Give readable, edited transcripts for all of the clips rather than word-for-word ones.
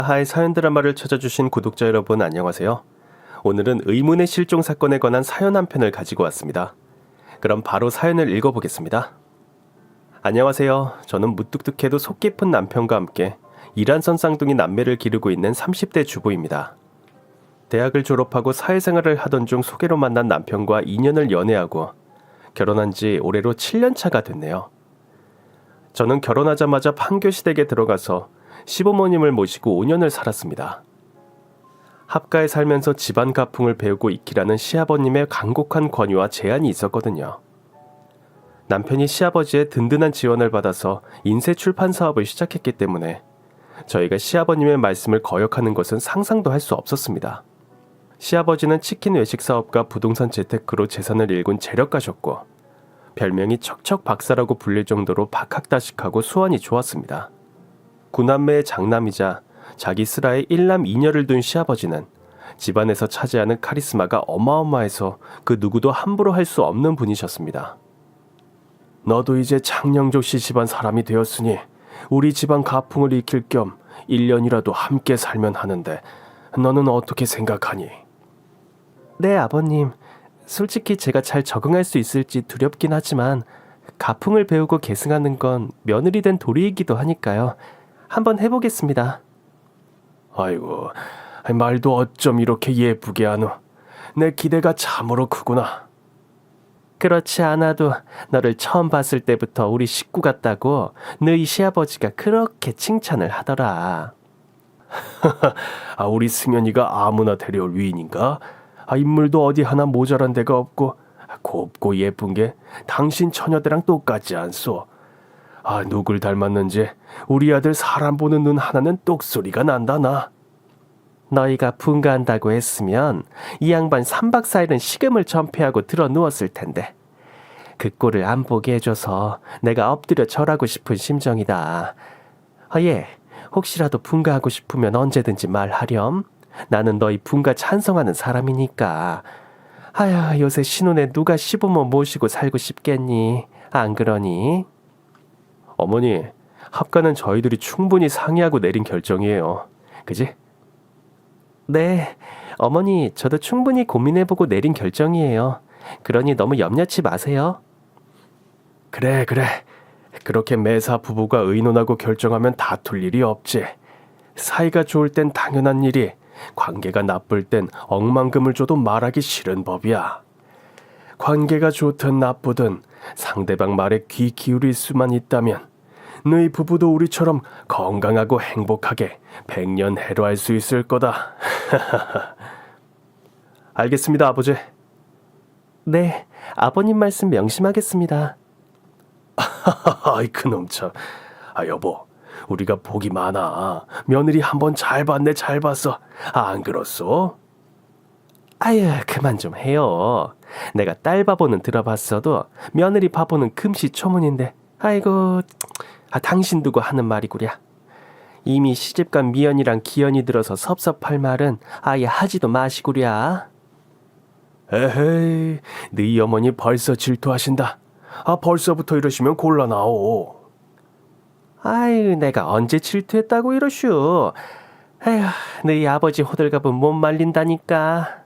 하이 사연 드라마를 찾아주신 구독자 여러분 안녕하세요. 오늘은 의문의 실종 사건에 관한 사연 한 편을 가지고 왔습니다. 그럼 바로 사연을 읽어보겠습니다. 안녕하세요. 저는 무뚝뚝해도 속 깊은 남편과 함께 이란선 쌍둥이 남매를 기르고 있는 30대 주부입니다. 대학을 졸업하고 사회생활을 하던 중 소개로 만난 남편과 2년을 연애하고 결혼한 지 올해로 7년 차가 됐네요. 저는 결혼하자마자 판교시댁에 들어가서 시부모님을 모시고 5년을 살았습니다. 합가에 살면서 집안 가풍을 배우고 익히라는 시아버님의 간곡한 권유와 제안이 있었거든요. 남편이 시아버지의 든든한 지원을 받아서 인쇄 출판 사업을 시작했기 때문에 저희가 시아버님의 말씀을 거역하는 것은 상상도 할 수 없었습니다. 시아버지는 치킨 외식 사업과 부동산 재테크로 재산을 일군 재력가셨고 별명이 척척 박사라고 불릴 정도로 박학다식하고 수완이 좋았습니다. 구남매의 장남이자 자기 슬하에 1남 2녀를 둔 시아버지는 집안에서 차지하는 카리스마가 어마어마해서 그 누구도 함부로 할 수 없는 분이셨습니다. 너도 이제 창녕조 씨 집안 사람이 되었으니 우리 집안 가풍을 익힐 겸 1년이라도 함께 살면 하는데 너는 어떻게 생각하니? 네, 아버님. 솔직히 제가 잘 적응할 수 있을지 두렵긴 하지만 가풍을 배우고 계승하는 건 며느리 된 도리이기도 하니까요. 한번 해보겠습니다. 아이고, 말도 어쩜 이렇게 예쁘게 하노. 내 기대가 참으로 크구나. 그렇지 않아도 너를 처음 봤을 때부터 우리 식구 같다고 너희 시아버지가 그렇게 칭찬을 하더라. 우리 승현이가 아무나 데려올 위인인가? 인물도 어디 하나 모자란 데가 없고 곱고 예쁜 게 당신 처녀들랑 똑같지 않소. 누굴 닮았는지 우리 아들 사람 보는 눈 하나는 똑소리가 난다 나. 너희가 분가한다고 했으면 이 양반 3박 4일은 식음을 전폐하고 들어 누웠을 텐데 그 꼴을 안 보게 해줘서 내가 엎드려 절하고 싶은 심정이다. 예, 혹시라도 분가하고 싶으면 언제든지 말하렴. 나는 너희 분가 찬성하는 사람이니까. 요새 신혼에 누가 시부모 모시고 살고 싶겠니? 안 그러니? 어머니, 합가는 저희들이 충분히 상의하고 내린 결정이에요. 그지? 네, 어머니, 저도 충분히 고민해보고 내린 결정이에요. 그러니 너무 염려치 마세요. 그래. 그렇게 매사 부부가 의논하고 결정하면 다툴 일이 없지. 사이가 좋을 땐 당연한 일이, 관계가 나쁠 땐 억만금을 줘도 말하기 싫은 법이야. 관계가 좋든 나쁘든 상대방 말에 귀 기울일 수만 있다면 너희 부부도 우리처럼 건강하고 행복하게 100년 해로할 수 있을 거다. 알겠습니다, 아버지. 네, 아버님 말씀 명심하겠습니다. 아이 그놈 참. 여보, 우리가 복이 많아. 며느리 한번 잘 봤네, 잘 봤어. 안 그렇소? 그만 좀 해요. 내가 딸 바보는 들어봤어도 며느리 바보는 금시초문인데. 아이고, 당신 두고 하는 말이구랴. 이미 시집간 미연이랑 기연이 들어서 섭섭할 말은 아예 하지도 마시구랴. 에헤이, 네 어머니 벌써 질투하신다. 벌써부터 이러시면 곤란하오. 내가 언제 질투했다고 이러슈. 너희 아버지 호들갑은 못 말린다니까.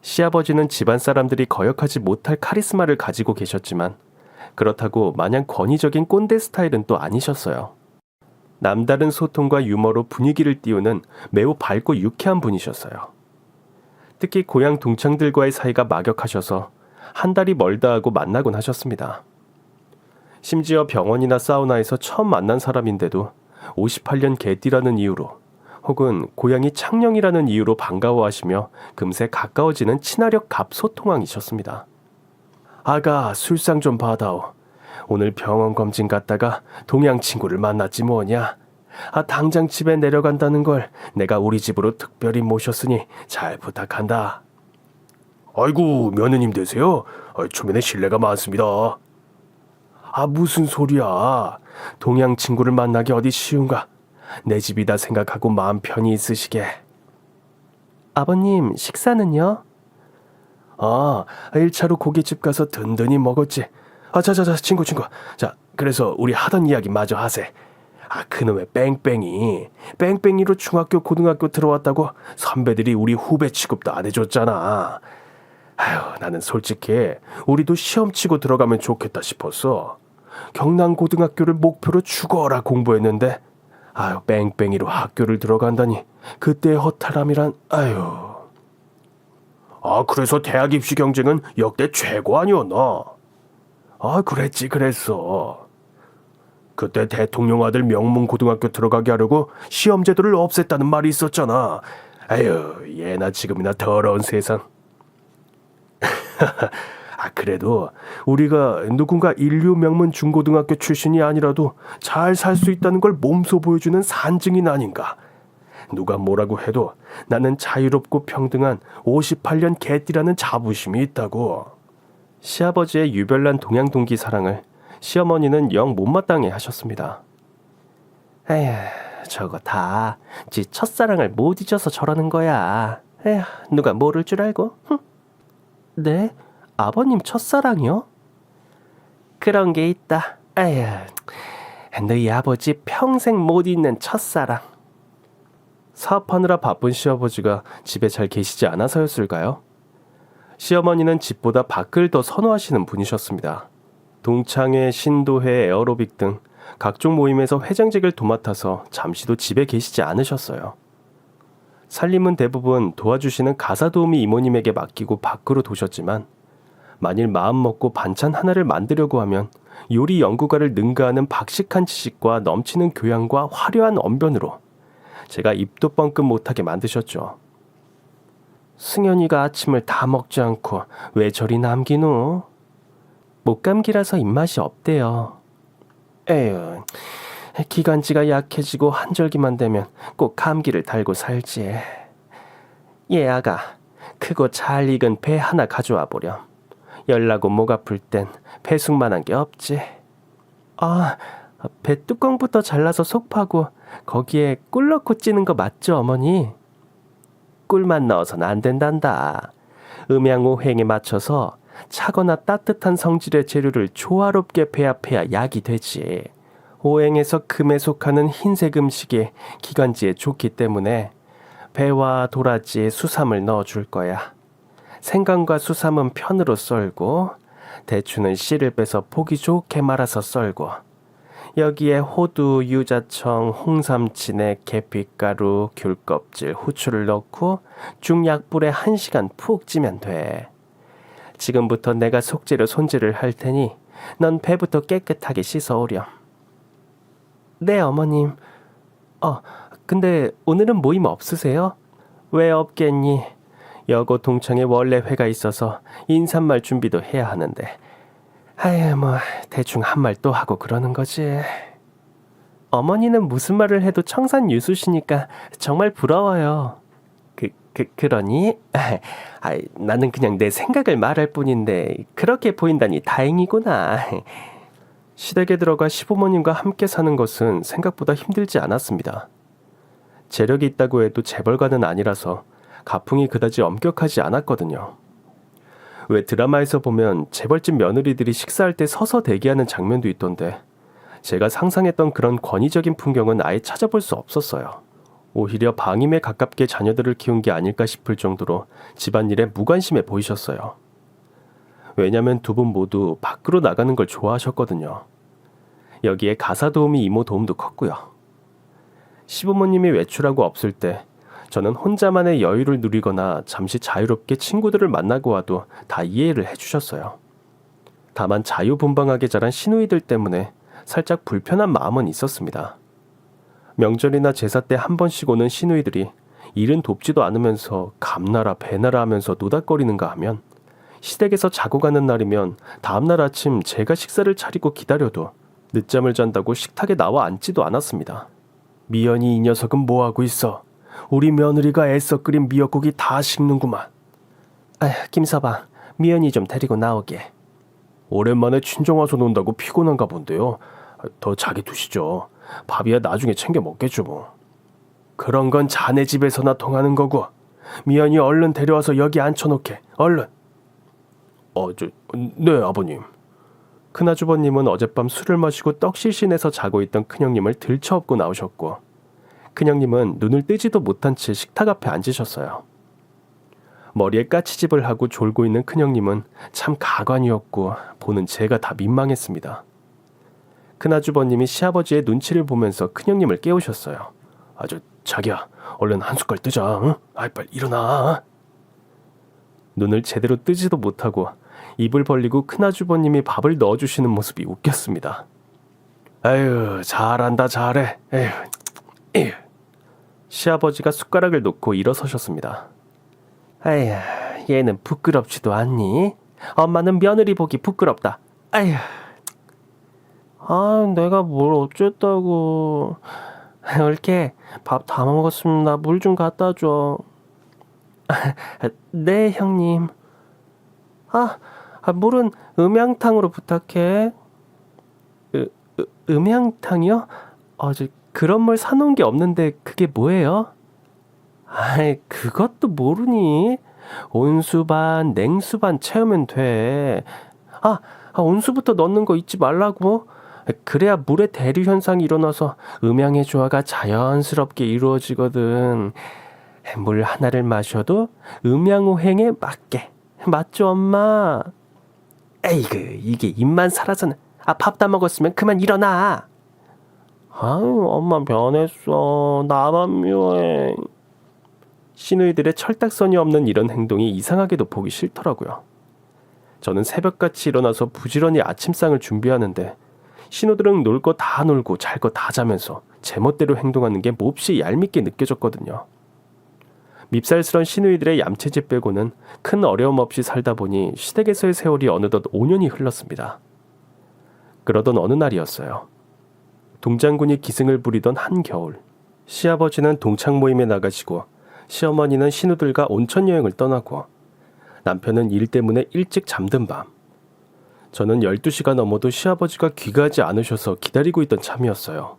시아버지는 집안 사람들이 거역하지 못할 카리스마를 가지고 계셨지만 그렇다고 마냥 권위적인 꼰대 스타일은 또 아니셨어요. 남다른 소통과 유머로 분위기를 띄우는 매우 밝고 유쾌한 분이셨어요. 특히 고향 동창들과의 사이가 막역하셔서 한 달이 멀다 하고 만나곤 하셨습니다. 심지어 병원이나 사우나에서 처음 만난 사람인데도 58년 개띠라는 이유로 혹은 고향이 창녕이라는 이유로 반가워하시며 금세 가까워지는 친화력 갑소통왕이셨습니다. 아가, 술상 좀 받아오. 오늘 병원 검진 갔다가 동양 친구를 만났지 뭐냐. 당장 집에 내려간다는 걸 내가 우리 집으로 특별히 모셨으니 잘 부탁한다. 아이고, 며느님 되세요? 초면에 신뢰가 많습니다. 무슨 소리야. 동양 친구를 만나기 어디 쉬운가. 내 집이다 생각하고 마음 편히 있으시게. 아버님, 식사는요? 1차로 고깃집 가서 든든히 먹었지. 자자자 친구. 자, 그래서 우리 하던 이야기 마저 하세. 그놈의 뺑뺑이로 중학교 고등학교 들어왔다고 선배들이 우리 후배 취급도 안 해줬잖아. 아휴, 나는 솔직히 우리도 시험 치고 들어가면 좋겠다 싶었어. 경남고등학교를 목표로 죽어라 공부했는데 아유, 뺑뺑이로 학교를 들어간다니 그때의 허탈함이란. 아유. 그래서 대학 입시 경쟁은 역대 최고 아니었나? 그랬어. 그때 대통령 아들 명문 고등학교 들어가게 하려고 시험 제도를 없앴다는 말이 있었잖아. 아유, 예나 지금이나 더러운 세상. 그래도 우리가 누군가 인류 명문 중고등학교 출신이 아니라도 잘 살 수 있다는 걸 몸소 보여주는 산증인 아닌가. 누가 뭐라고 해도 나는 자유롭고 평등한 58년 개띠라는 자부심이 있다고. 시아버지의 유별난 동양 동기 사랑을 시어머니는 영 못마땅해 하셨습니다. 에휴, 저거 다 지 첫사랑을 못 잊어서 저러는 거야. 에휴, 누가 모를 줄 알고. 네? 아버님 첫사랑이요? 그런 게 있다. 에휴, 너희 아버지 평생 못 잊는 첫사랑. 사업하느라 바쁜 시아버지가 집에 잘 계시지 않아서였을까요? 시어머니는 집보다 밖을 더 선호하시는 분이셨습니다. 동창회, 신도회, 에어로빅 등 각종 모임에서 회장직을 도맡아서 잠시도 집에 계시지 않으셨어요. 살림은 대부분 도와주시는 가사도우미 이모님에게 맡기고 밖으로 도셨지만 만일 마음먹고 반찬 하나를 만들려고 하면 요리 연구가를 능가하는 박식한 지식과 넘치는 교양과 화려한 언변으로 제가 입도 뻥끗 못하게 만드셨죠. 승현이가 아침을 다 먹지 않고 왜 저리 남기노? 목감기라서 입맛이 없대요. 에휴, 기관지가 약해지고 한절기만 되면 꼭 감기를 달고 살지. 얘 아가, 크고 잘 익은 배 하나 가져와 보렴. 열나고 목 아플 땐 배숙만한 게 없지. 배 뚜껑부터 잘라서 속 파고 거기에 꿀 넣고 찌는 거 맞죠, 어머니? 꿀만 넣어서는 안 된단다. 음양오행에 맞춰서 차거나 따뜻한 성질의 재료를 조화롭게 배합해야 약이 되지. 오행에서 금에 속하는 흰색 음식이 기관지에 좋기 때문에 배와 도라지에 수삼을 넣어줄 거야. 생강과 수삼은 편으로 썰고 대추는 씨를 빼서 보기 좋게 말아서 썰고 여기에 호두, 유자청, 홍삼진액, 계피가루, 귤껍질, 후추를 넣고 중약불에 1시간 푹 찌면 돼. 지금부터 내가 속재료 손질을 할 테니 넌 배부터 깨끗하게 씻어오렴. 네, 어머님. 근데 오늘은 모임 없으세요? 왜 없겠니? 여고 동창회 원래 회가 있어서 인사말 준비도 해야 하는데. 아유, 대충 한 말 또 하고 그러는 거지. 어머니는 무슨 말을 해도 청산유수시니까 정말 부러워요. 그러니? 나는 그냥 내 생각을 말할 뿐인데 그렇게 보인다니 다행이구나. 시댁에 들어가 시부모님과 함께 사는 것은 생각보다 힘들지 않았습니다. 재력이 있다고 해도 재벌가는 아니라서 가풍이 그다지 엄격하지 않았거든요. 왜 드라마에서 보면 재벌집 며느리들이 식사할 때 서서 대기하는 장면도 있던데 제가 상상했던 그런 권위적인 풍경은 아예 찾아볼 수 없었어요. 오히려 방임에 가깝게 자녀들을 키운 게 아닐까 싶을 정도로 집안일에 무관심해 보이셨어요. 왜냐면 두 분 모두 밖으로 나가는 걸 좋아하셨거든요. 여기에 가사도우미 이모 도움도 컸고요. 시부모님이 외출하고 없을 때 저는 혼자만의 여유를 누리거나 잠시 자유롭게 친구들을 만나고 와도 다 이해를 해주셨어요. 다만 자유분방하게 자란 시누이들 때문에 살짝 불편한 마음은 있었습니다. 명절이나 제사 때 한 번씩 오는 시누이들이 일은 돕지도 않으면서 감나라 배나라 하면서 노닥거리는가 하면 시댁에서 자고 가는 날이면 다음날 아침 제가 식사를 차리고 기다려도 늦잠을 잔다고 식탁에 나와 앉지도 않았습니다. 미연이 이 녀석은 뭐하고 있어? 우리 며느리가 애써 끓인 미역국이 다 식는구만. 김서방, 미연이 좀 데리고 나오게. 오랜만에 친정 와서 논다고 피곤한가 본데요. 더 자기 두시죠. 밥이야 나중에 챙겨 먹겠죠 뭐. 그런 건 자네 집에서나 통하는 거고. 미연이 얼른 데려와서 여기 앉혀놓게. 얼른. 네, 아버님. 큰아주버님은 어젯밤 술을 마시고 떡실신해서 자고 있던 큰형님을 들쳐업고 나오셨고, 큰형님은 눈을 뜨지도 못한 채 식탁 앞에 앉으셨어요. 머리에 까치집을 하고 졸고 있는 큰형님은 참 가관이었고 보는 제가 다 민망했습니다. 큰아주버님이 시아버지의 눈치를 보면서 큰형님을 깨우셨어요. 자기야, 얼른 한 숟갈 뜨자. 응? 빨리 일어나. 눈을 제대로 뜨지도 못하고 입을 벌리고 큰아주버님이 밥을 넣어주시는 모습이 웃겼습니다. 아유, 잘한다, 잘해. 에휴. 시아버지가 숟가락을 놓고 일어서셨습니다. 아휴, 얘는 부끄럽지도 않니? 엄마는 며느리 보기 부끄럽다. 아휴. 내가 뭘 어쨌다고. 옳게 밥 다 먹었습니다. 물 좀 갖다 줘. 네, 형님. 물은 음양탕으로 부탁해. 음양탕이요? 그런 물 사놓은 게 없는데 그게 뭐예요? 그것도 모르니? 온수 반, 냉수 반 채우면 돼. 온수부터 넣는 거 잊지 말라고. 그래야 물의 대류 현상이 일어나서 음양의 조화가 자연스럽게 이루어지거든. 물 하나를 마셔도 음양오행에 맞게. 맞죠, 엄마? 에이그, 이게 입만 살아서는. 밥 다 먹었으면 그만 일어나. 엄마 변했어. 나만 묘해. 시누이들의 철딱선이 없는 이런 행동이 이상하게도 보기 싫더라고요. 저는 새벽같이 일어나서 부지런히 아침상을 준비하는데 신우들은 놀 거 다 놀고 잘 거 다 자면서 제멋대로 행동하는 게 몹시 얄밉게 느껴졌거든요. 밉살스런 시누이들의 얌체짓 빼고는 큰 어려움 없이 살다 보니 시댁에서의 세월이 어느덧 5년이 흘렀습니다. 그러던 어느 날이었어요. 동장군이 기승을 부리던 한겨울, 시아버지는 동창 모임에 나가시고 시어머니는 신우들과 온천 여행을 떠나고 남편은 일 때문에 일찍 잠든 밤, 저는 12시가 넘어도 시아버지가 귀가하지 않으셔서 기다리고 있던 참이었어요.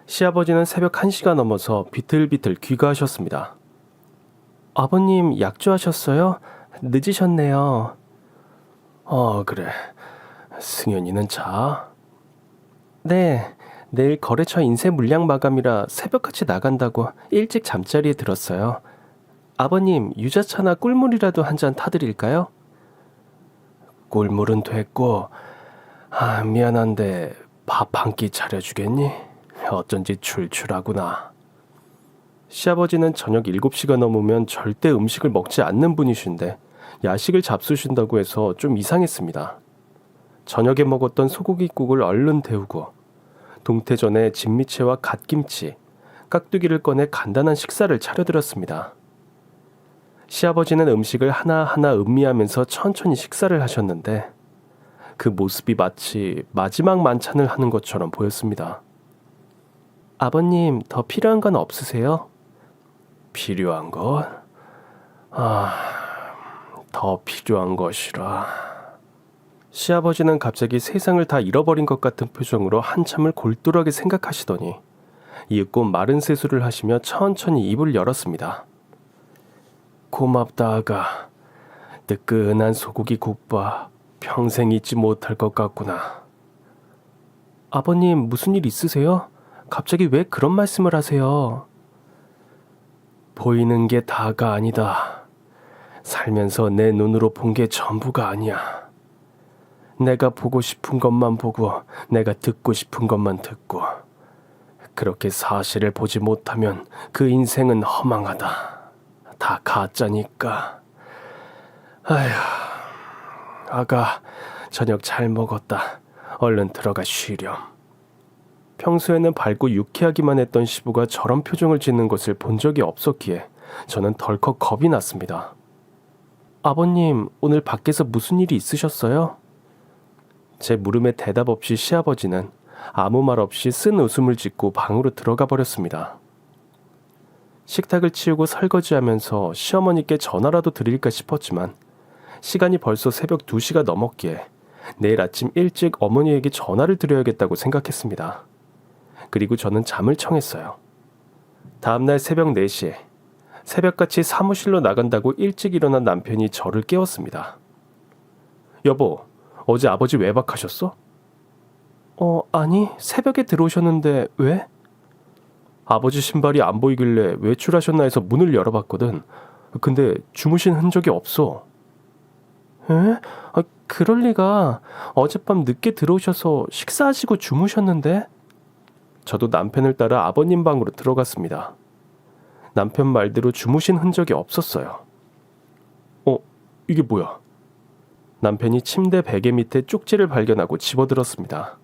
시아버지는 새벽 1시가 넘어서 비틀비틀 귀가하셨습니다. 아버님 약주하셨어요? 늦으셨네요. 그래. 승현이는 자? 네, 내일 거래처 인쇄 물량 마감이라 새벽같이 나간다고 일찍 잠자리에 들었어요. 아버님, 유자차나 꿀물이라도 한 잔 타드릴까요? 꿀물은 됐고, 미안한데 밥 한 끼 차려주겠니? 어쩐지 출출하구나. 시아버지는 저녁 7시가 넘으면 절대 음식을 먹지 않는 분이신데 야식을 잡수신다고 해서 좀 이상했습니다. 저녁에 먹었던 소고기국을 얼른 데우고 동태전에 진미채와 갓김치, 깍두기를 꺼내 간단한 식사를 차려드렸습니다. 시아버지는 음식을 하나하나 음미하면서 천천히 식사를 하셨는데 그 모습이 마치 마지막 만찬을 하는 것처럼 보였습니다. 아버님, 더 필요한 건 없으세요? 필요한 것? 더 필요한 것이라. 시아버지는 갑자기 세상을 다 잃어버린 것 같은 표정으로 한참을 골똘하게 생각하시더니 이윽고 마른 세수를 하시며 천천히 입을 열었습니다. 고맙다, 아가. 뜨끈한 소고기 국밥 평생 잊지 못할 것 같구나. 아버님, 무슨 일 있으세요? 갑자기 왜 그런 말씀을 하세요? 보이는 게 다가 아니다. 살면서 내 눈으로 본 게 전부가 아니야. 내가 보고 싶은 것만 보고 내가 듣고 싶은 것만 듣고 그렇게 사실을 보지 못하면 그 인생은 허망하다. 다 가짜니까. 아휴, 아가, 저녁 잘 먹었다. 얼른 들어가 쉬렴. 평소에는 밝고 유쾌하기만 했던 시부가 저런 표정을 짓는 것을 본 적이 없었기에 저는 덜컥 겁이 났습니다. 아버님, 오늘 밖에서 무슨 일이 있으셨어요? 제 물음에 대답 없이 시아버지는 아무 말 없이 쓴 웃음을 짓고 방으로 들어가 버렸습니다. 식탁을 치우고 설거지하면서 시어머니께 전화라도 드릴까 싶었지만 시간이 벌써 새벽 2시가 넘었기에 내일 아침 일찍 어머니에게 전화를 드려야겠다고 생각했습니다. 그리고 저는 잠을 청했어요. 다음날 새벽 4시에 새벽같이 사무실로 나간다고 일찍 일어난 남편이 저를 깨웠습니다. 여보, 어제 아버지 외박하셨어? 아니, 새벽에 들어오셨는데 왜? 아버지 신발이 안 보이길래 외출하셨나 해서 문을 열어봤거든. 근데 주무신 흔적이 없어. 에? 그럴 리가. 어젯밤 늦게 들어오셔서 식사하시고 주무셨는데? 저도 남편을 따라 아버님 방으로 들어갔습니다. 남편 말대로 주무신 흔적이 없었어요. 이게 뭐야? 남편이 침대 베개 밑에 쪽지를 발견하고 집어들었습니다.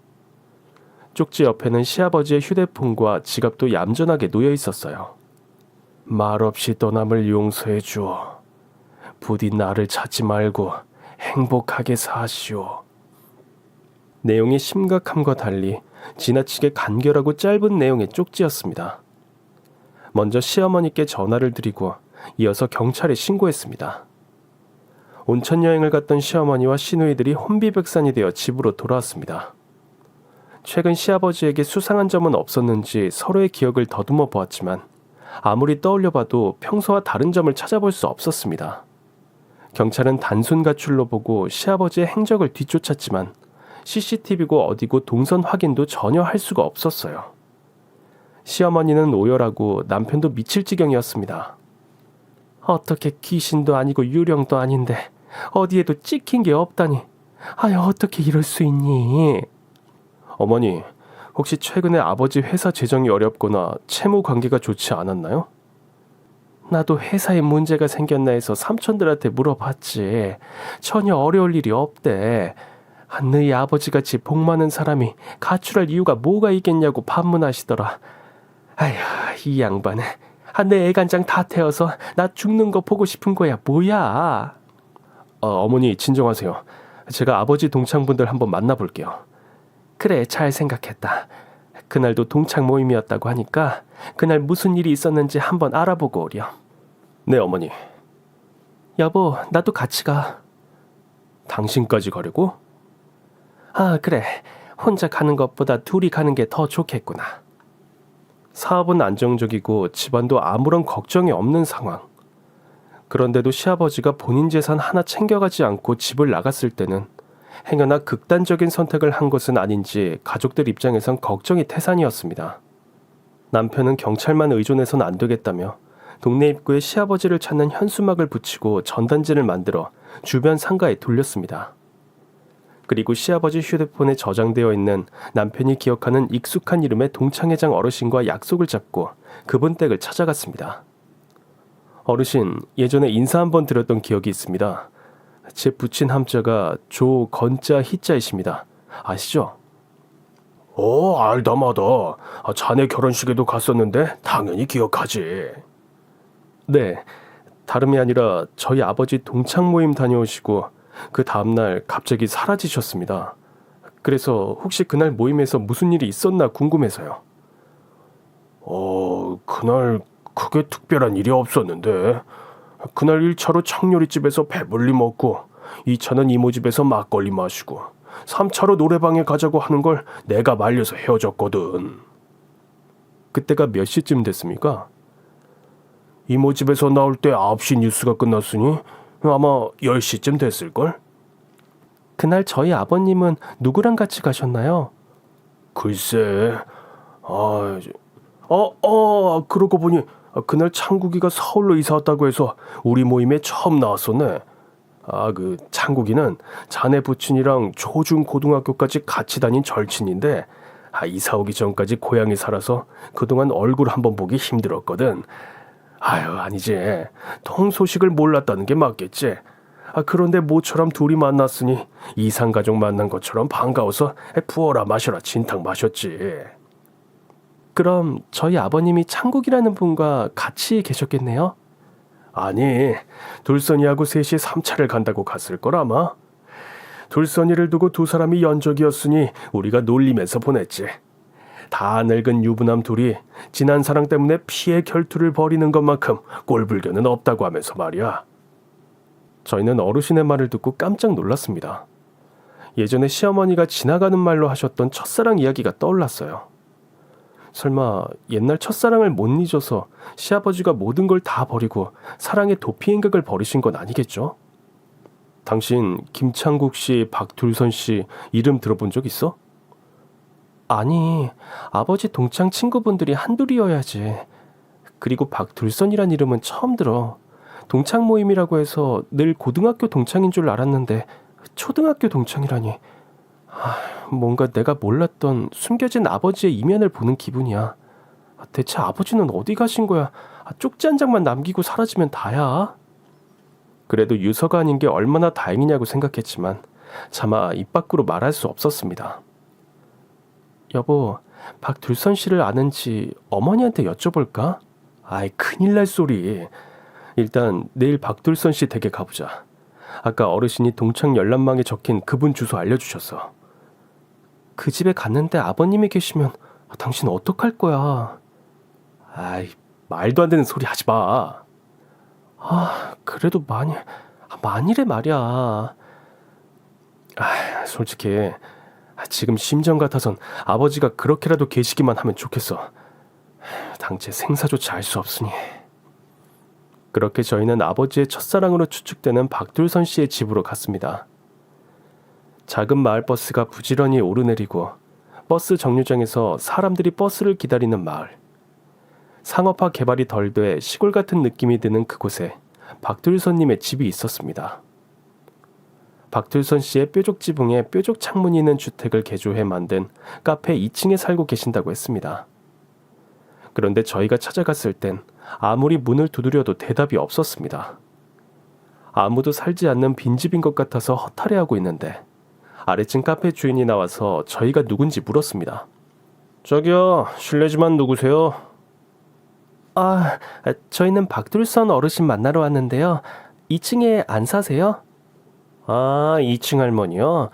쪽지 옆에는 시아버지의 휴대폰과 지갑도 얌전하게 놓여 있었어요. 말없이 떠남을 용서해 주어. 부디 나를 찾지 말고 행복하게 사시오. 내용이 심각함과 달리 지나치게 간결하고 짧은 내용의 쪽지였습니다. 먼저 시어머니께 전화를 드리고 이어서 경찰에 신고했습니다. 온천 여행을 갔던 시어머니와 시누이들이 혼비백산이 되어 집으로 돌아왔습니다. 최근 시아버지에게 수상한 점은 없었는지 서로의 기억을 더듬어 보았지만 아무리 떠올려봐도 평소와 다른 점을 찾아볼 수 없었습니다. 경찰은 단순 가출로 보고 시아버지의 행적을 뒤쫓았지만 CCTV고 어디고 동선 확인도 전혀 할 수가 없었어요. 시어머니는 오열하고 남편도 미칠 지경이었습니다. 어떻게 귀신도 아니고 유령도 아닌데 어디에도 찍힌 게 없다니. 아유, 어떻게 이럴 수 있니? 어머니, 혹시 최근에 아버지 회사 재정이 어렵거나 채무 관계가 좋지 않았나요? 나도 회사에 문제가 생겼나 해서 삼촌들한테 물어봤지. 전혀 어려울 일이 없대. 너희 아버지같이 복 많은 사람이 가출할 이유가 뭐가 있겠냐고 반문하시더라. 아휴, 이 양반은 내 애간장 다 태워서 나 죽는 거 보고 싶은 거야 뭐야. 어머니 진정하세요. 제가 아버지 동창분들 한번 만나볼게요. 그래, 잘 생각했다. 그날도 동창 모임이었다고 하니까 그날 무슨 일이 있었는지 한번 알아보고 오렴. 네, 어머니. 여보, 나도 같이 가. 당신까지 가려고? 그래. 혼자 가는 것보다 둘이 가는 게 더 좋겠구나. 사업은 안정적이고 집안도 아무런 걱정이 없는 상황. 그런데도 시아버지가 본인 재산 하나 챙겨가지 않고 집을 나갔을 때는 행여나 극단적인 선택을 한 것은 아닌지 가족들 입장에선 걱정이 태산이었습니다. 남편은 경찰만 의존해선 안 되겠다며 동네 입구에 시아버지를 찾는 현수막을 붙이고 전단지를 만들어 주변 상가에 돌렸습니다. 그리고 시아버지 휴대폰에 저장되어 있는 남편이 기억하는 익숙한 이름의 동창회장 어르신과 약속을 잡고 그분 댁을 찾아갔습니다. 어르신, 예전에 인사 한번 드렸던 기억이 있습니다. 제 부친 함자가 조건자 희자이십니다. 아시죠? 알다마다. 자네 결혼식에도 갔었는데 당연히 기억하지. 네, 다름이 아니라 저희 아버지 동창 모임 다녀오시고 그 다음날 갑자기 사라지셨습니다. 그래서 혹시 그날 모임에서 무슨 일이 있었나 궁금해서요. 그날 크게 특별한 일이 없었는데 그날 1차로 창요리집에서 배불리 먹고 2차는 이모 집에서 막걸리 마시고 3차로 노래방에 가자고 하는 걸 내가 말려서 헤어졌거든. 그때가 몇 시쯤 됐습니까? 이모 집에서 나올 때 9시 뉴스가 끝났으니 아마 10시쯤 됐을걸? 그날 저희 아버님은 누구랑 같이 가셨나요? 글쎄, 그러고 보니 그날 창국이가 서울로 이사 왔다고 해서 우리 모임에 처음 나왔었네. 그 창국이는 자네 부친이랑 초중 고등학교까지 같이 다닌 절친인데 이사 오기 전까지 고향에 살아서 그동안 얼굴 한번 보기 힘들었거든. 아니지. 통 소식을 몰랐다는 게 맞겠지. 그런데 모처럼 둘이 만났으니 이상가족 만난 것처럼 반가워서 부어라 마셔라 진탕 마셨지. 그럼 저희 아버님이 창국이라는 분과 같이 계셨겠네요? 아니, 둘선이하고 셋이 3차를 간다고 갔을 걸 아마. 둘선이를 두고 두 사람이 연적이었으니 우리가 놀리면서 보냈지. 다 늙은 유부남 둘이 지난 사랑 때문에 피해 결투를 벌이는 것만큼 꼴불견은 없다고 하면서 말이야. 저희는 어르신의 말을 듣고 깜짝 놀랐습니다. 예전에 시어머니가 지나가는 말로 하셨던 첫사랑 이야기가 떠올랐어요. 설마 옛날 첫사랑을 못 잊어서 시아버지가 모든 걸 다 버리고 사랑의 도피 행각을 벌이신 건 아니겠죠? 당신 김창국 씨, 박둘선 씨 이름 들어본 적 있어? 아니, 아버지 동창 친구분들이 한둘이어야지. 그리고 박둘선이란 이름은 처음 들어. 동창 모임이라고 해서 늘 고등학교 동창인 줄 알았는데 초등학교 동창이라니. 뭔가 내가 몰랐던 숨겨진 아버지의 이면을 보는 기분이야. 대체 아버지는 어디 가신 거야? 쪽지 한 장만 남기고 사라지면 다야. 그래도 유서가 아닌 게 얼마나 다행이냐고 생각했지만 차마 입 밖으로 말할 수 없었습니다. 여보, 박둘선 씨를 아는지 어머니한테 여쭤볼까? 아이, 큰일 날 소리. 일단 내일 박둘선 씨 댁에 가보자. 아까 어르신이 동창 열람망에 적힌 그분 주소 알려주셨어. 그 집에 갔는데 아버님이 계시면 당신 어떡할 거야? 아이, 말도 안 되는 소리 하지 마. 그래도 만일에 말이야. 솔직히 지금 심정 같아선 아버지가 그렇게라도 계시기만 하면 좋겠어. 당최 생사조차 알 수 없으니. 그렇게 저희는 아버지의 첫사랑으로 추측되는 박둘선 씨의 집으로 갔습니다. 작은 마을버스가 부지런히 오르내리고 버스 정류장에서 사람들이 버스를 기다리는 마을. 상업화 개발이 덜 돼 시골 같은 느낌이 드는 그곳에 박둘선님의 집이 있었습니다. 박둘선 씨의 뾰족 지붕에 뾰족 창문이 있는 주택을 개조해 만든 카페 2층에 살고 계신다고 했습니다. 그런데 저희가 찾아갔을 땐 아무리 문을 두드려도 대답이 없었습니다. 아무도 살지 않는 빈집인 것 같아서 허탈해하고 있는데 아래층 카페 주인이 나와서 저희가 누군지 물었습니다. 저기요, 실례지만 누구세요? 저희는 박둘선 어르신 만나러 왔는데요. 2층에 안 사세요? 2층 할머니요?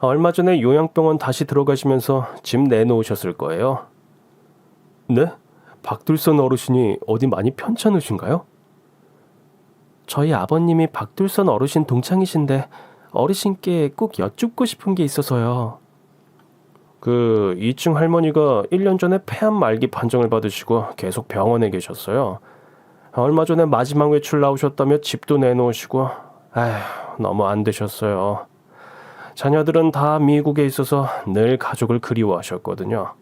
얼마 전에 요양병원 다시 들어가시면서 집 내놓으셨을 거예요. 네? 박둘선 어르신이 어디 많이 편찮으신가요? 저희 아버님이 박둘선 어르신 동창이신데 어르신께 꼭 여쭙고 싶은 게 있어서요. 2층 할머니가 1년 전에 폐암 말기 판정을 받으시고 계속 병원에 계셨어요. 얼마 전에 마지막 외출 나오셨다며 집도 내놓으시고 너무 안 되셨어요. 자녀들은 다 미국에 있어서 늘 가족을 그리워하셨거든요.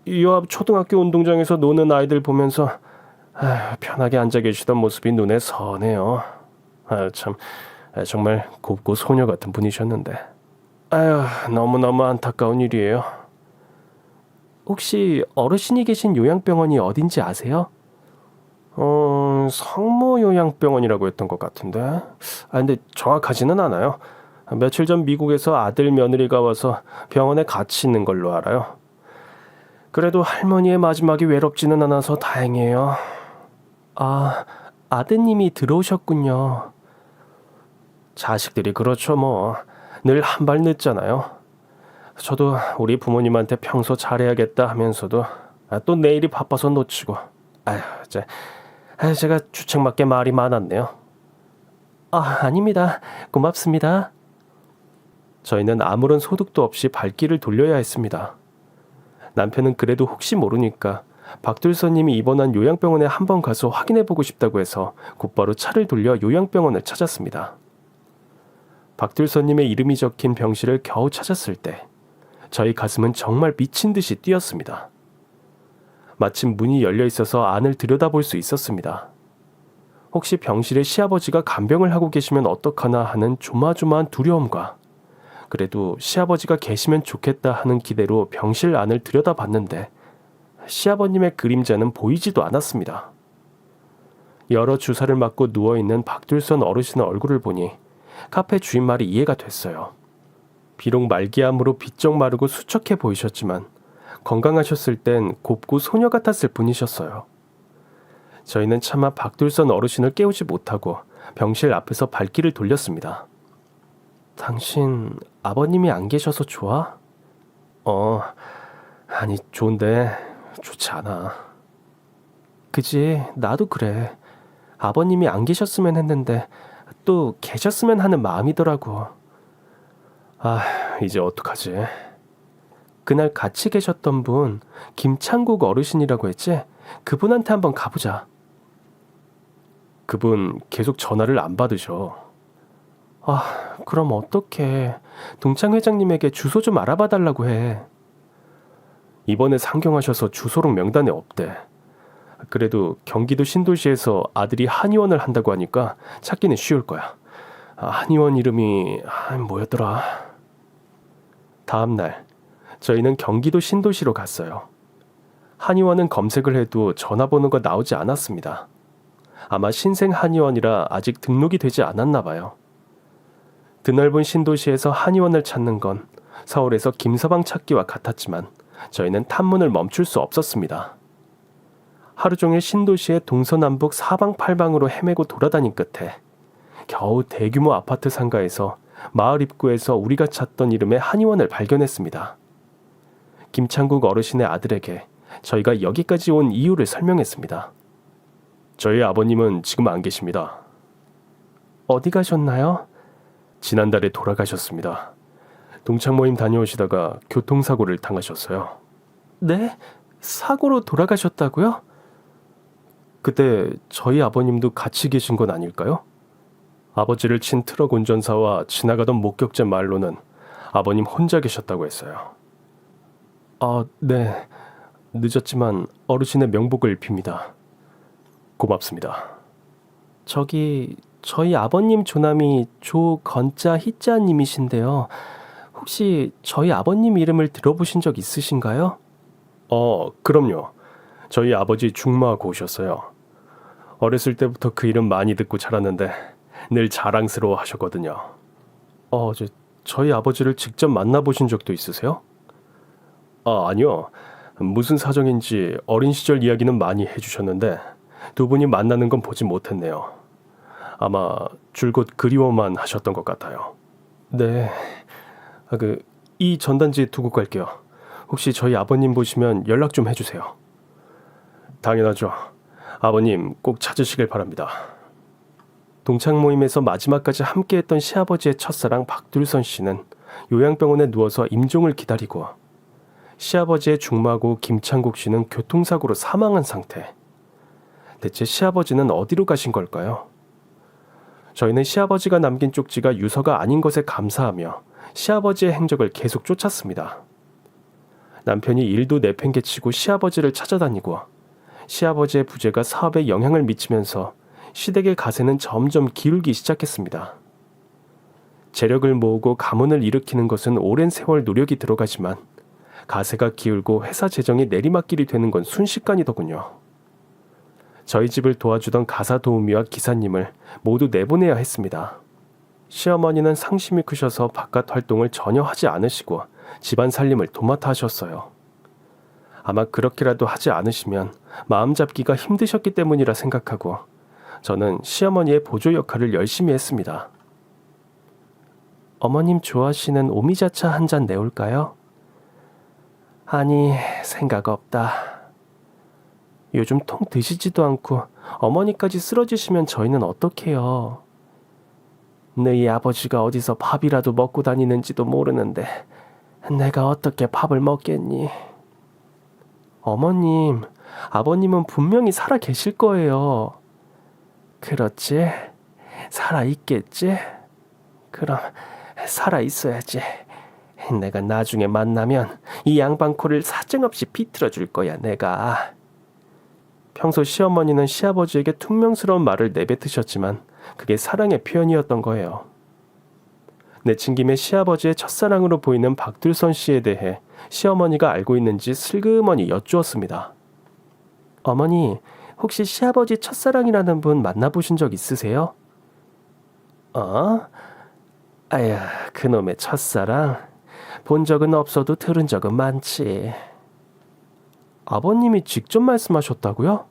이 앞 초등학교 운동장에서 노는 아이들 보면서 편하게 앉아 계시던 모습이 눈에 선해요. 참 정말 곱고 소녀 같은 분이셨는데 너무너무 안타까운 일이에요. 혹시 어르신이 계신 요양병원이 어딘지 아세요? 성모 요양병원이라고 했던 것 같은데. 근데 정확하지는 않아요. 며칠 전 미국에서 아들 며느리가 와서 병원에 같이 있는 걸로 알아요. 그래도 할머니의 마지막이 외롭지는 않아서 다행이에요. 아드님이 들어오셨군요. 자식들이 그렇죠 뭐. 늘 한 발 늦잖아요. 저도 우리 부모님한테 평소 잘해야겠다 하면서도 또 내일이 바빠서 놓치고. 제가 주책맞게 말이 많았네요. 아닙니다. 고맙습니다. 저희는 아무런 소득도 없이 발길을 돌려야 했습니다. 남편은 그래도 혹시 모르니까 박둘선님이 입원한 요양병원에 한번 가서 확인해보고 싶다고 해서 곧바로 차를 돌려 요양병원을 찾았습니다. 박둘선님의 이름이 적힌 병실을 겨우 찾았을 때 저희 가슴은 정말 미친 듯이 뛰었습니다. 마침 문이 열려 있어서 안을 들여다볼 수 있었습니다. 혹시 병실에 시아버지가 간병을 하고 계시면 어떡하나 하는 조마조마한 두려움과 그래도 시아버지가 계시면 좋겠다 하는 기대로 병실 안을 들여다봤는데 시아버님의 그림자는 보이지도 않았습니다. 여러 주사를 맞고 누워있는 박둘선 어르신의 얼굴을 보니 카페 주인 말이 이해가 됐어요. 비록 말기암으로 비쩍 마르고 수척해 보이셨지만 건강하셨을 땐 곱고 소녀 같았을 뿐이셨어요. 저희는 차마 박둘선 어르신을 깨우지 못하고 병실 앞에서 발길을 돌렸습니다. 당신 아버님이 안 계셔서 좋아? 아니 좋은데 좋지 않아. 그지, 나도 그래. 아버님이 안 계셨으면 했는데 또 계셨으면 하는 마음이더라고. 이제 어떡하지? 그날 같이 계셨던 분 김창국 어르신이라고 했지? 그분한테 한번 가보자. 그분 계속 전화를 안 받으셔. 그럼 어떡해. 동창 회장님에게 주소 좀 알아봐 달라고 해. 이번에 상경하셔서 주소록 명단에 없대. 그래도 경기도 신도시에서 아들이 한의원을 한다고 하니까 찾기는 쉬울 거야. 한의원 이름이 뭐였더라? 다음 날 저희는 경기도 신도시로 갔어요. 한의원은 검색을 해도 전화번호가 나오지 않았습니다. 아마 신생 한의원이라 아직 등록이 되지 않았나 봐요. 드넓은 신도시에서 한의원을 찾는 건 서울에서 김서방 찾기와 같았지만 저희는 탐문을 멈출 수 없었습니다. 하루 종일 신도시의 동서남북 사방팔방으로 헤매고 돌아다닌 끝에 겨우 대규모 아파트 상가에서 마을 입구에서 우리가 찾던 이름의 한의원을 발견했습니다. 김창국 어르신의 아들에게 저희가 여기까지 온 이유를 설명했습니다. 저희 아버님은 지금 안 계십니다. 어디 가셨나요? 지난달에 돌아가셨습니다. 동창 모임 다녀오시다가 교통사고를 당하셨어요. 네? 사고로 돌아가셨다고요? 그때 저희 아버님도 같이 계신 건 아닐까요? 아버지를 친 트럭 운전사와 지나가던 목격자 말로는 아버님 혼자 계셨다고 했어요. 네. 늦었지만 어르신의 명복을 빕니다. 고맙습니다. 저희 아버님 조남이 조건자 희자님이신데요. 혹시 저희 아버님 이름을 들어보신 적 있으신가요? 그럼요. 저희 아버지 중마 고우셨어요. 어렸을 때부터 그 이름 많이 듣고 자랐는데 늘 자랑스러워 하셨거든요. 저희 아버지를 직접 만나보신 적도 있으세요? 아니요. 무슨 사정인지 어린 시절 이야기는 많이 해주셨는데 두 분이 만나는 건 보지 못했네요. 아마 줄곧 그리워만 하셨던 것 같아요. 네. 이 전단지 두고 갈게요. 혹시 저희 아버님 보시면 연락 좀 해주세요. 당연하죠. 아버님 꼭 찾으시길 바랍니다. 동창 모임에서 마지막까지 함께했던 시아버지의 첫사랑 박둘선 씨는 요양병원에 누워서 임종을 기다리고 시아버지의 중마고 김창국 씨는 교통사고로 사망한 상태. 대체 시아버지는 어디로 가신 걸까요? 저희는 시아버지가 남긴 쪽지가 유서가 아닌 것에 감사하며 시아버지의 행적을 계속 쫓았습니다. 남편이 일도 내팽개치고 시아버지를 찾아다니고 시아버지의 부재가 사업에 영향을 미치면서 시댁의 가세는 점점 기울기 시작했습니다. 재력을 모으고 가문을 일으키는 것은 오랜 세월 노력이 들어가지만 가세가 기울고 회사 재정이 내리막길이 되는 건 순식간이더군요. 저희 집을 도와주던 가사 도우미와 기사님을 모두 내보내야 했습니다. 시어머니는 상심이 크셔서 바깥 활동을 전혀 하지 않으시고 집안 살림을 도맡아 하셨어요. 아마 그렇게라도 하지 않으시면 마음 잡기가 힘드셨기 때문이라 생각하고 저는 시어머니의 보조 역할을 열심히 했습니다. 어머님 좋아하시는 오미자차 한 잔 내올까요? 아니, 생각 없다. 요즘 통 드시지도 않고 어머니까지 쓰러지시면 저희는 어떡해요. 너희 아버지가 어디서 밥이라도 먹고 다니는지도 모르는데 내가 어떻게 밥을 먹겠니? 어머님, 아버님은 분명히 살아 계실 거예요. 그렇지? 살아 있겠지? 그럼 살아 있어야지. 내가 나중에 만나면 이 양반코를 사정없이 비틀어 줄 거야, 내가. 평소 시어머니는 시아버지에게 퉁명스러운 말을 내뱉으셨지만 그게 사랑의 표현이었던 거예요. 내친김에 시아버지의 첫사랑으로 보이는 박둘선 씨에 대해 시어머니가 알고 있는지 슬그머니 여쭈었습니다. 어머니, 혹시 시아버지 첫사랑이라는 분 만나보신 적 있으세요? 아야, 그놈의 첫사랑. 본 적은 없어도 들은 적은 많지. 아버님이 직접 말씀하셨다고요?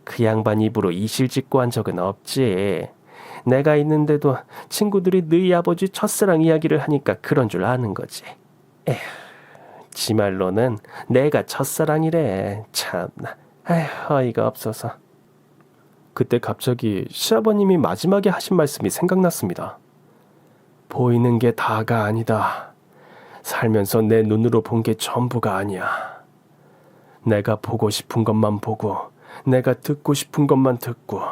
그 양반 입으로 이실직고 한 적은 없지. 내가 있는데도 친구들이 너희 아버지 첫사랑 이야기를 하니까 그런 줄 아는 거지. 에휴, 지 말로는 내가 첫사랑이래. 참나. 에휴, 어이가 없어서. 그때 갑자기 시아버님이 마지막에 하신 말씀이 생각났습니다. 보이는 게 다가 아니다. 살면서 내 눈으로 본 게 전부가 아니야. 내가 보고 싶은 것만 보고, 내가 듣고 싶은 것만 듣고,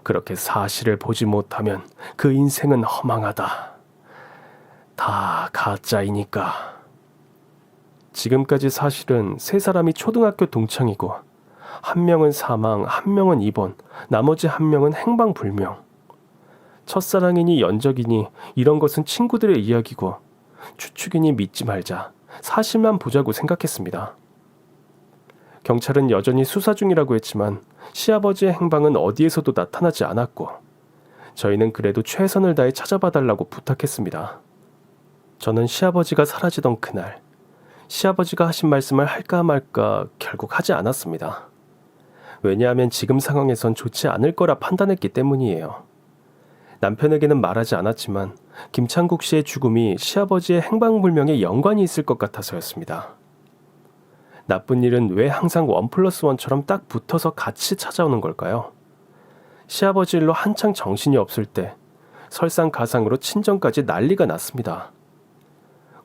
그렇게 사실을 보지 못하면 그 인생은 허망하다. 다 가짜이니까. 지금까지 사실은 세 사람이 초등학교 동창이고 한 명은 사망, 한 명은 입원, 나머지 한 명은 행방불명. 첫사랑이니 연적이니 이런 것은 친구들의 이야기고 추측이니 믿지 말자. 사실만 보자고 생각했습니다. 경찰은 여전히 수사 중이라고 했지만 시아버지의 행방은 어디에서도 나타나지 않았고 저희는 그래도 최선을 다해 찾아봐달라고 부탁했습니다. 저는 시아버지가 사라지던 그날 시아버지가 하신 말씀을 할까 말까 결국 하지 않았습니다. 왜냐하면 지금 상황에선 좋지 않을 거라 판단했기 때문이에요. 남편에게는 말하지 않았지만 김창국 씨의 죽음이 시아버지의 행방불명에 연관이 있을 것 같아서였습니다. 나쁜 일은 왜 항상 1+1처럼 딱 붙어서 같이 찾아오는 걸까요? 시아버지 일로 한창 정신이 없을 때 설상가상으로 친정까지 난리가 났습니다.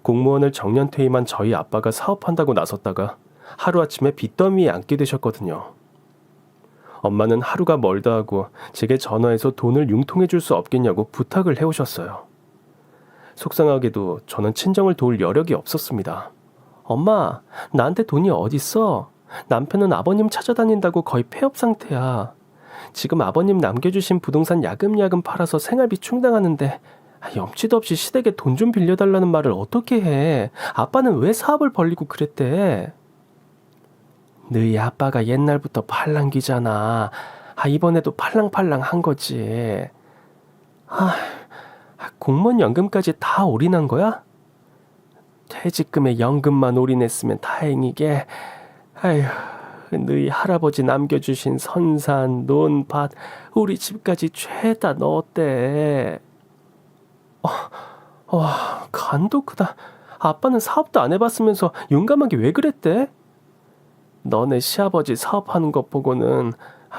공무원을 정년퇴임한 저희 아빠가 사업한다고 나섰다가 하루아침에 빚더미에 앉게 되셨거든요. 엄마는 하루가 멀다 하고 제게 전화해서 돈을 융통해 줄 수 없겠냐고 부탁을 해오셨어요. 속상하게도 저는 친정을 도울 여력이 없었습니다. 엄마, 나한테 돈이 어딨어? 남편은 아버님 찾아다닌다고 거의 폐업 상태야. 지금 아버님 남겨주신 부동산 야금야금 팔아서 생활비 충당하는데 염치도 없이 시댁에 돈 좀 빌려달라는 말을 어떻게 해? 아빠는 왜 사업을 벌리고 그랬대? 너희 아빠가 옛날부터 팔랑귀잖아. 이번에도 팔랑팔랑 한 거지. 공무원 연금까지 다 올인한 거야? 퇴직금에 연금만 올인했으면 다행이게. 아휴, 너희 할아버지 남겨주신 선산, 논밭, 우리 집까지 죄다 넣었대. 와, 간도 크다. 아빠는 사업도 안 해봤으면서 용감하게 왜 그랬대? 너네 시아버지 사업하는 것 보고는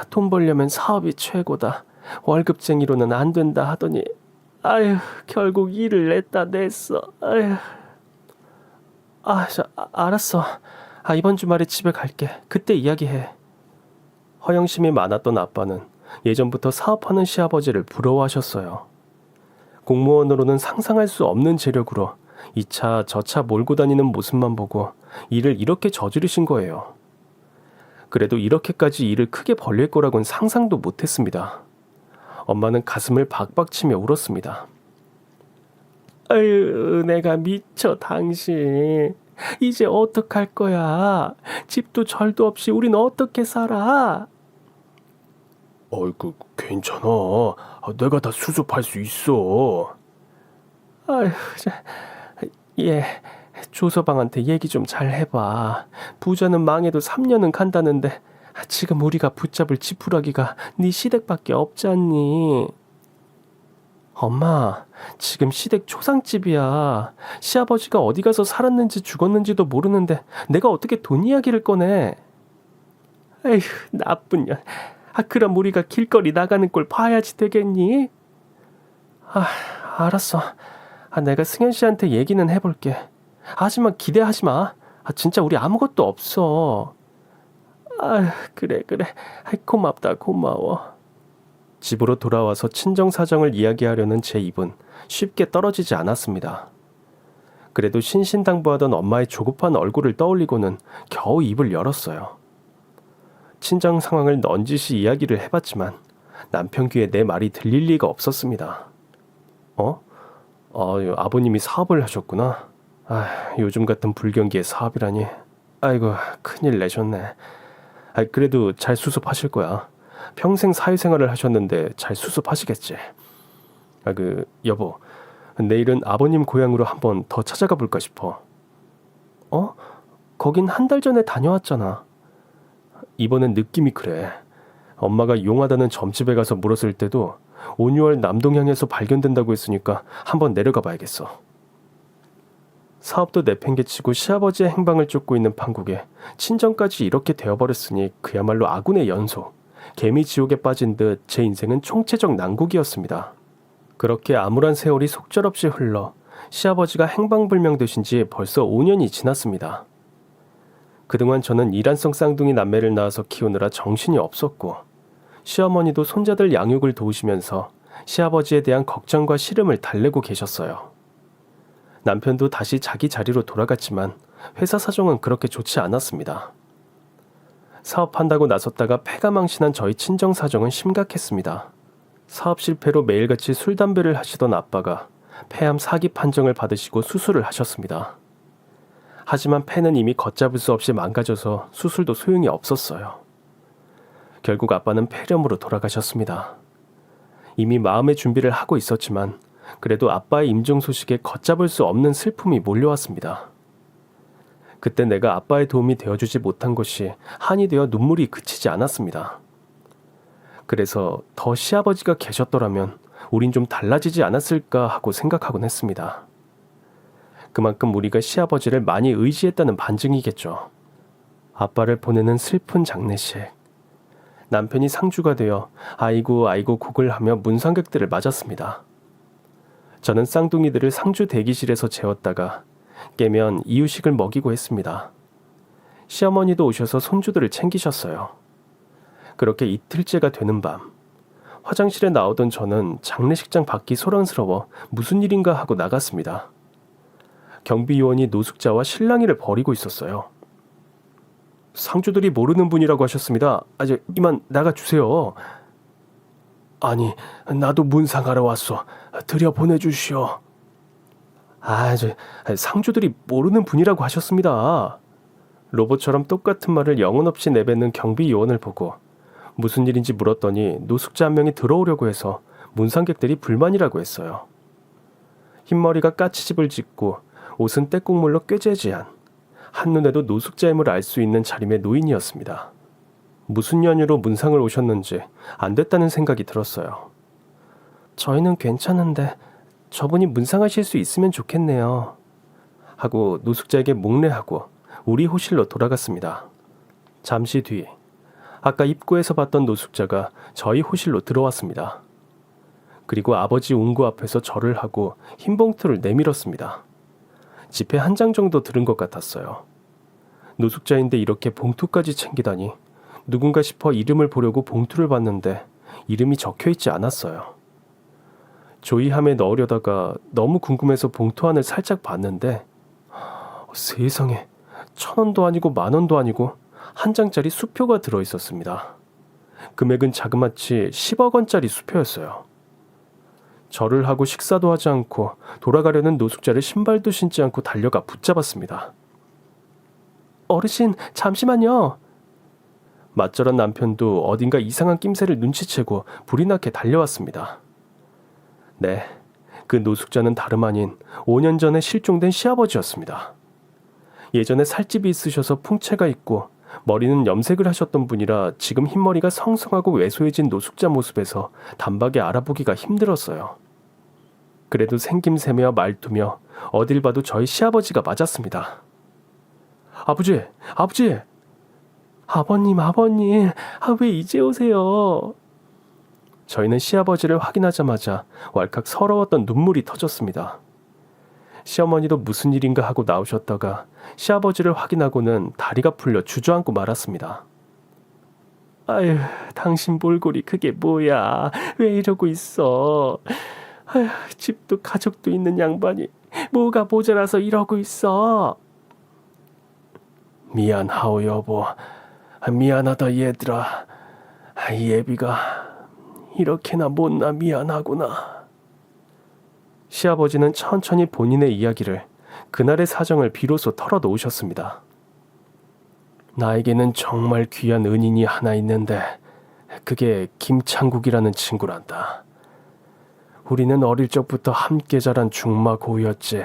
돈 벌려면 사업이 최고다. 월급쟁이로는 안 된다 하더니 아휴, 결국 일을 냈다 냈어. 아휴. 알았어. 이번 주말에 집에 갈게. 그때 이야기해. 허영심이 많았던 아빠는 예전부터 사업하는 시아버지를 부러워하셨어요. 공무원으로는 상상할 수 없는 재력으로 이 차 저 차 몰고 다니는 모습만 보고 일을 이렇게 저지르신 거예요. 그래도 이렇게까지 일을 크게 벌릴 거라고는 상상도 못했습니다. 엄마는 가슴을 박박 치며 울었습니다. 아유, 내가 미쳐 당신. 이제 어떡할 거야. 집도 절도 없이 우린 어떻게 살아. 괜찮아. 내가 다 수습할 수 있어. 아휴, 조서방한테 얘기 좀 잘 해봐. 부자는 망해도 3년은 간다는데 지금 우리가 붙잡을 지푸라기가 네 시댁밖에 없잖니. 엄마, 지금 시댁 초상집이야. 시아버지가 어디 가서 살았는지 죽었는지도 모르는데 내가 어떻게 돈 이야기를 꺼내. 에휴, 나쁜 년. 그럼 우리가 길거리 나가는 꼴 봐야지 되겠니? 알았어. 내가 승현 씨한테 얘기는 해볼게. 하지만 기대하지 마. 진짜 우리 아무것도 없어. 그래. 고맙다, 고마워. 집으로 돌아와서 친정 사정을 이야기하려는 제 입은 쉽게 떨어지지 않았습니다. 그래도 신신당부하던 엄마의 조급한 얼굴을 떠올리고는 겨우 입을 열었어요. 친정 상황을 넌지시 이야기를 해봤지만 남편 귀에 내 말이 들릴 리가 없었습니다. 아버님이 사업을 하셨구나. 요즘 같은 불경기에 사업이라니. 아이고, 큰일 내셨네. 그래도 잘 수습하실 거야. 평생 사회생활을 하셨는데 잘 수습하시겠지. 여보, 내일은 아버님 고향으로 한번 더 찾아가 볼까 싶어. 거긴 한 달 전에 다녀왔잖아. 이번엔 느낌이 그래. 엄마가 용하다는 점집에 가서 물었을 때도 5, 6월 남동향에서 발견된다고 했으니까 한번 내려가 봐야겠어. 사업도 내팽개치고 시아버지의 행방을 쫓고 있는 판국에 친정까지 이렇게 되어버렸으니 그야말로 아군의 연속. 개미 지옥에 빠진 듯 제 인생은 총체적 난국이었습니다. 그렇게 암울한 세월이 속절없이 흘러 시아버지가 행방불명 되신 지 벌써 5년이 지났습니다. 그동안 저는 일란성 쌍둥이 남매를 낳아서 키우느라 정신이 없었고 시어머니도 손자들 양육을 도우시면서 시아버지에 대한 걱정과 시름을 달래고 계셨어요. 남편도 다시 자기 자리로 돌아갔지만 회사 사정은 그렇게 좋지 않았습니다. 사업한다고 나섰다가 폐가 망신한 저희 친정 사정은 심각했습니다. 사업 실패로 매일같이 술 담배를 하시던 아빠가 폐암 4기 판정을 받으시고 수술을 하셨습니다. 하지만 폐는 이미 걷잡을 수 없이 망가져서 수술도 소용이 없었어요. 결국 아빠는 폐렴으로 돌아가셨습니다. 이미 마음의 준비를 하고 있었지만 그래도 아빠의 임종 소식에 걷잡을 수 없는 슬픔이 몰려왔습니다. 그때 내가 아빠의 도움이 되어주지 못한 것이 한이 되어 눈물이 그치지 않았습니다. 그래서 더 시아버지가 계셨더라면 우린 좀 달라지지 않았을까 하고 생각하곤 했습니다. 그만큼 우리가 시아버지를 많이 의지했다는 반증이겠죠. 아빠를 보내는 슬픈 장례식. 남편이 상주가 되어 아이고 아이고 곡을 하며 문상객들을 맞았습니다. 저는 쌍둥이들을 상주 대기실에서 재웠다가 깨면 이유식을 먹이고 했습니다. 시어머니도 오셔서 손주들을 챙기셨어요. 그렇게 이틀째가 되는 밤, 화장실에 나오던 저는 장례식장 밖이 소란스러워 무슨 일인가 하고 나갔습니다. 경비요원이 노숙자와 실랑이를 벌이고 있었어요. 상주들이 모르는 분이라고 하셨습니다. 이만 나가주세요. 아니, 나도 문상하러 왔소. 들여보내주시오. 상주들이 모르는 분이라고 하셨습니다. 로봇처럼 똑같은 말을 영혼 없이 내뱉는 경비 요원을 보고 무슨 일인지 물었더니 노숙자 한 명이 들어오려고 해서 문상객들이 불만이라고 했어요. 흰머리가 까치집을 짓고 옷은 때국물로 꾀재지한 한눈에도 노숙자임을 알 수 있는 차림의 노인이었습니다. 무슨 연유로 문상을 오셨는지 안 됐다는 생각이 들었어요. 저희는 괜찮은데 저분이 문상하실 수 있으면 좋겠네요. 하고 노숙자에게 목례하고 우리 호실로 돌아갔습니다. 잠시 뒤 아까 입구에서 봤던 노숙자가 저희 호실로 들어왔습니다. 그리고 아버지 운구 앞에서 절을 하고 흰 봉투를 내밀었습니다. 지폐 한 장 정도 들은 것 같았어요. 노숙자인데 이렇게 봉투까지 챙기다니 누군가 싶어 이름을 보려고 봉투를 봤는데 이름이 적혀있지 않았어요. 조이함에 넣으려다가 너무 궁금해서 봉투 안을 살짝 봤는데 세상에 1,000원도 아니고 10,000원도 아니고 한 장짜리 수표가 들어있었습니다. 금액은 자그마치 10억 원짜리 수표였어요. 절을 하고 식사도 하지 않고 돌아가려는 노숙자를 신발도 신지 않고 달려가 붙잡았습니다. 어르신, 잠시만요. 맞절한 남편도 어딘가 이상한 낌새를 눈치채고 불이 나게 달려왔습니다. 네, 그 노숙자는 다름 아닌 5년 전에 실종된 시아버지였습니다. 예전에 살집이 있으셔서 풍채가 있고 머리는 염색을 하셨던 분이라 지금 흰머리가 성성하고 왜소해진 노숙자 모습에서 단박에 알아보기가 힘들었어요. 그래도 생김새며 말투며 어딜 봐도 저희 시아버지가 맞았습니다. 아버지! 아버님, 왜 이제 오세요? 저희는 시아버지를 확인하자마자 왈칵 서러웠던 눈물이 터졌습니다. 시어머니도 무슨 일인가 하고 나오셨다가 시아버지를 확인하고는 다리가 풀려 주저앉고 말았습니다. 아유, 당신 몰골이 그게 뭐야? 왜 이러고 있어? 아유, 집도 가족도 있는 양반이 뭐가 모자라서 이러고 있어? 미안하오 여보. 미안하다 얘들아. 예비가 이렇게나 못나 미안하구나. 시아버지는 천천히 본인의 이야기를, 그날의 사정을 비로소 털어놓으셨습니다. 나에게는 정말 귀한 은인이 하나 있는데 그게 김창국이라는 친구란다. 우리는 어릴 적부터 함께 자란 중마고우였지.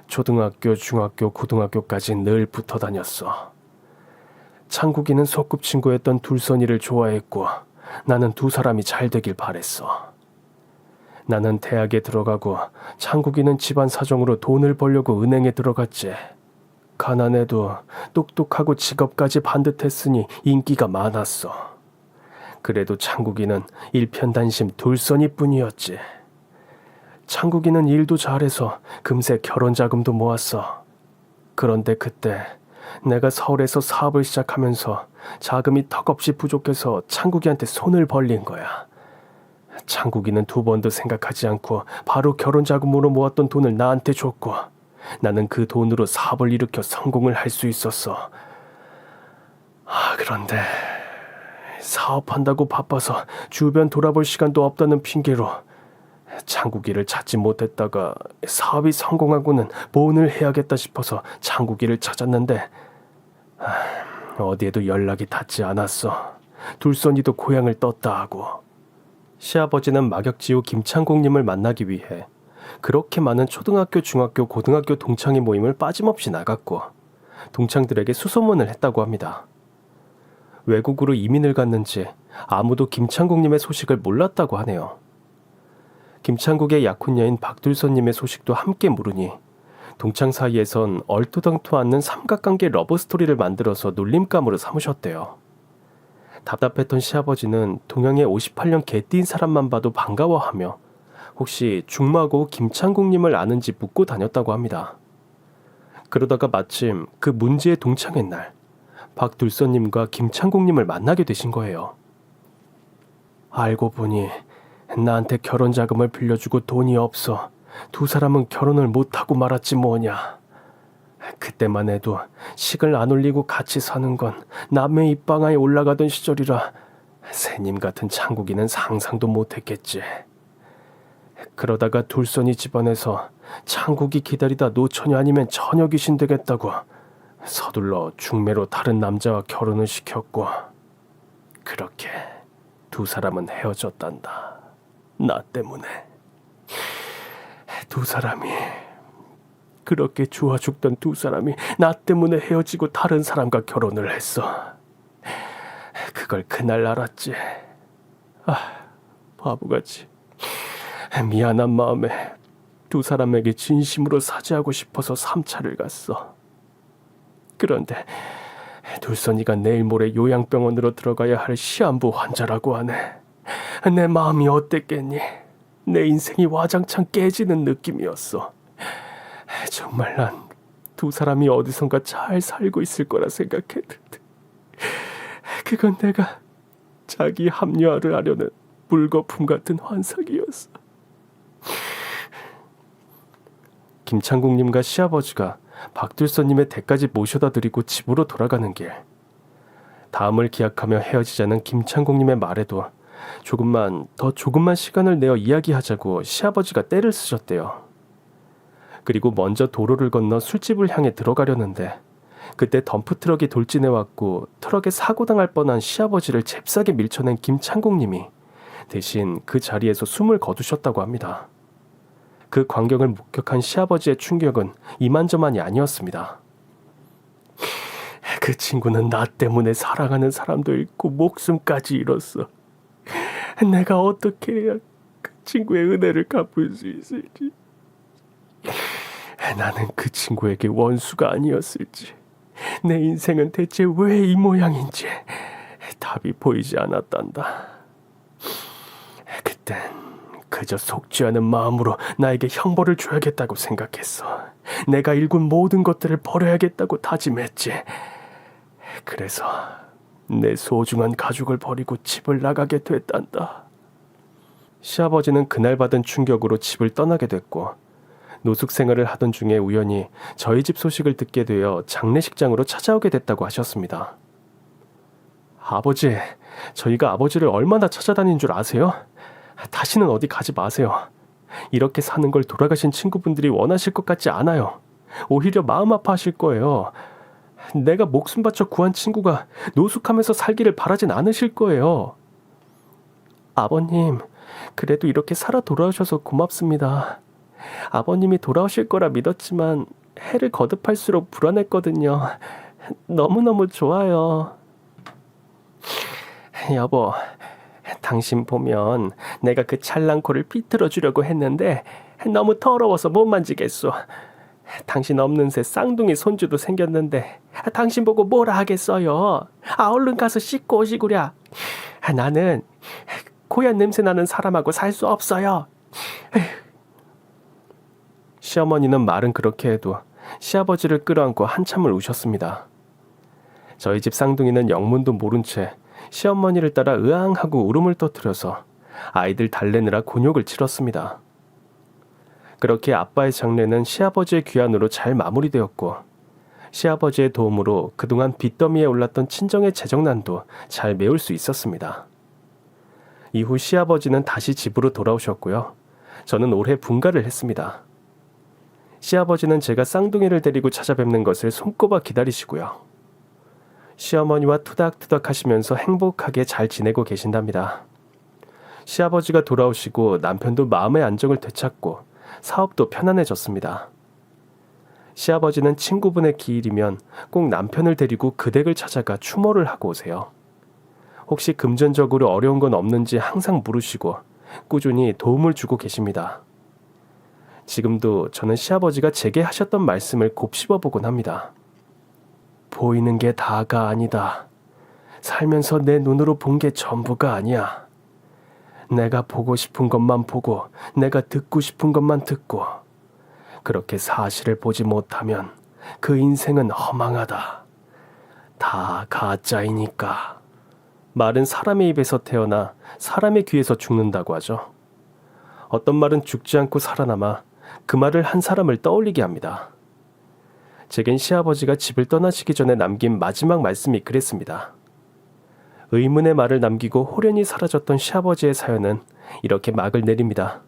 초등학교, 중학교, 고등학교까지 늘 붙어 다녔어. 창국이는 소꿉친구였던 둘선이를 좋아했고 나는 두 사람이 잘 되길 바랬어. 나는 대학에 들어가고 창국이는 집안 사정으로 돈을 벌려고 은행에 들어갔지. 가난해도 똑똑하고 직업까지 반듯했으니 인기가 많았어. 그래도 창국이는 일편단심 둘선이뿐이었지. 창국이는 일도 잘해서 금세 결혼 자금도 모았어. 그런데 그때 내가 서울에서 사업을 시작하면서 자금이 턱없이 부족해서 창국이한테 손을 벌린 거야. 창국이는 두 번도 생각하지 않고 바로 결혼 자금으로 모았던 돈을 나한테 줬고 나는 그 돈으로 사업을 일으켜 성공을 할 수 있었어. 그런데 사업한다고 바빠서 주변 돌아볼 시간도 없다는 핑계로 창국이를 찾지 못했다가 사업이 성공하고는 뭔을 해야겠다 싶어서 창국이를 찾았는데 어디에도 연락이 닿지 않았어. 둘선이도 고향을 떴다 하고. 시아버지는 막역지우 김창국님을 만나기 위해 그렇게 많은 초등학교, 중학교, 고등학교 동창회 모임을 빠짐없이 나갔고 동창들에게 수소문을 했다고 합니다. 외국으로 이민을 갔는지 아무도 김창국님의 소식을 몰랐다고 하네요. 김창국의 약혼녀인 박둘선님의 소식도 함께 모르니 동창 사이에선 얼토당토 않는 삼각관계 러브스토리를 만들어서 놀림감으로 삼으셨대요. 답답했던 시아버지는 동양의 58년 개띠인 사람만 봐도 반가워하며 혹시 중마고 김창국님을 아는지 묻고 다녔다고 합니다. 그러다가 마침 그 문제의 동창회 날 박둘선님과 김창국님을 만나게 되신 거예요. 알고 보니 나한테 결혼 자금을 빌려주고 돈이 없어 두 사람은 결혼을 못하고 말았지 뭐냐. 그때만 해도 식을 안 올리고 같이 사는 건 남의 입방아에 올라가던 시절이라 새님 같은 창국이는 상상도 못했겠지. 그러다가 둘선이 집안에서 창국이 기다리다 노처녀 아니면 처녀 귀신 되겠다고 서둘러 중매로 다른 남자와 결혼을 시켰고 그렇게 두 사람은 헤어졌단다. 나 때문에. 두 사람이 그렇게 좋아 죽던 두 사람이 나 때문에 헤어지고 다른 사람과 결혼을 했어. 그걸 그날 알았지. 바보같이 미안한 마음에 두 사람에게 진심으로 사죄하고 싶어서 3차를 갔어. 그런데 둘선이가 내일 모레 요양병원으로 들어가야 할 시한부 환자라고 하네. 내 마음이 어땠겠니? 내 인생이 와장창 깨지는 느낌이었어. 정말 난 두 사람이 어디선가 잘 살고 있을 거라 생각했는데 그건 내가 자기 합리화를 하려는 물거품 같은 환상이었어. 김창국님과 시아버지가 박둘선님의 댁까지 모셔다 드리고 집으로 돌아가는 길. 다음을 기약하며 헤어지자는 김창국님의 말에도 조금만 시간을 내어 이야기하자고 시아버지가 떼를 쓰셨대요. 그리고 먼저 도로를 건너 술집을 향해 들어가려는데 그때 덤프트럭이 돌진해왔고 트럭에 사고당할 뻔한 시아버지를 잽싸게 밀쳐낸 김창국님이 대신 그 자리에서 숨을 거두셨다고 합니다. 그 광경을 목격한 시아버지의 충격은 이만저만이 아니었습니다. 그 친구는 나 때문에 사랑하는 사람도 잃고 목숨까지 잃었어. 내가 어떻게 해야 그 친구의 은혜를 갚을 수 있을지. 나는 그 친구에게 원수가 아니었을지. 내 인생은 대체 왜 이 모양인지 답이 보이지 않았단다. 그땐 그저 속지 않은 마음으로 나에게 형벌을 줘야겠다고 생각했어. 내가 일군 모든 것들을 버려야겠다고 다짐했지. 그래서 내 소중한 가족을 버리고 집을 나가게 됐단다. 시아버지는 그날 받은 충격으로 집을 떠나게 됐고 노숙 생활을 하던 중에 우연히 저희 집 소식을 듣게 되어 장례식장으로 찾아오게 됐다고 하셨습니다. 아버지, 저희가 아버지를 얼마나 찾아다닌 줄 아세요? 다시는 어디 가지 마세요. 이렇게 사는 걸 돌아가신 친구분들이 원하실 것 같지 않아요. 오히려 마음 아파하실 거예요. 내가 목숨 바쳐 구한 친구가 노숙하면서 살기를 바라진 않으실 거예요. 아버님, 그래도 이렇게 살아 돌아오셔서 고맙습니다. 아버님이 돌아오실 거라 믿었지만 해를 거듭할수록 불안했거든요. 너무너무 좋아요. 여보, 당신 보면 내가 그 찰랑코를 비틀어 주려고 했는데 너무 더러워서 못 만지겠소. 당신 없는 새 쌍둥이 손주도 생겼는데 당신 보고 뭐라 하겠어요. 얼른 가서 씻고 오시구랴. 나는 고얀 냄새 나는 사람하고 살 수 없어요. 시어머니는 말은 그렇게 해도 시아버지를 끌어안고 한참을 우셨습니다. 저희 집 쌍둥이는 영문도 모른 채 시어머니를 따라 으앙하고 울음을 터뜨려서 아이들 달래느라 곤욕을 치렀습니다. 그렇게 아빠의 장례는 시아버지의 귀환으로 잘 마무리되었고 시아버지의 도움으로 그동안 빚더미에 올랐던 친정의 재정난도 잘 메울 수 있었습니다. 이후 시아버지는 다시 집으로 돌아오셨고요. 저는 올해 분가를 했습니다. 시아버지는 제가 쌍둥이를 데리고 찾아뵙는 것을 손꼽아 기다리시고요. 시어머니와 투닥투닥 하시면서 행복하게 잘 지내고 계신답니다. 시아버지가 돌아오시고 남편도 마음의 안정을 되찾고 사업도 편안해졌습니다. 시아버지는 친구분의 기일이면 꼭 남편을 데리고 그 댁을 찾아가 추모를 하고 오세요. 혹시 금전적으로 어려운 건 없는지 항상 물으시고 꾸준히 도움을 주고 계십니다. 지금도 저는 시아버지가 제게 하셨던 말씀을 곱씹어보곤 합니다. 보이는 게 다가 아니다. 살면서 내 눈으로 본 게 전부가 아니야. 내가 보고 싶은 것만 보고 내가 듣고 싶은 것만 듣고 그렇게 사실을 보지 못하면 그 인생은 허망하다. 다 가짜이니까. 말은 사람의 입에서 태어나 사람의 귀에서 죽는다고 하죠. 어떤 말은 죽지 않고 살아남아 그 말을 한 사람을 떠올리게 합니다. 제겐 시아버지가 집을 떠나시기 전에 남긴 마지막 말씀이 그랬습니다. 의문의 말을 남기고 홀연히 사라졌던 시아버지의 사연은 이렇게 막을 내립니다.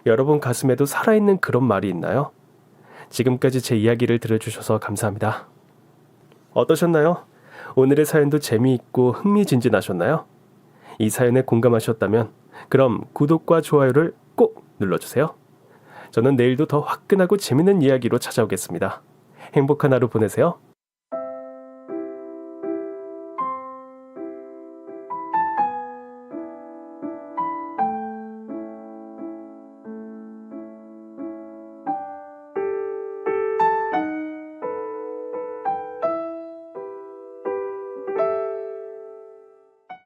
여러분 가슴에도 살아있는 그런 말이 있나요? 지금까지 제 이야기를 들어주셔서 감사합니다. 어떠셨나요? 오늘의 사연도 재미있고 흥미진진하셨나요? 이 사연에 공감하셨다면 그럼 구독과 좋아요를 꼭 눌러주세요. 저는 내일도 더 화끈하고 재밌는 이야기로 찾아오겠습니다. 행복한 하루 보내세요.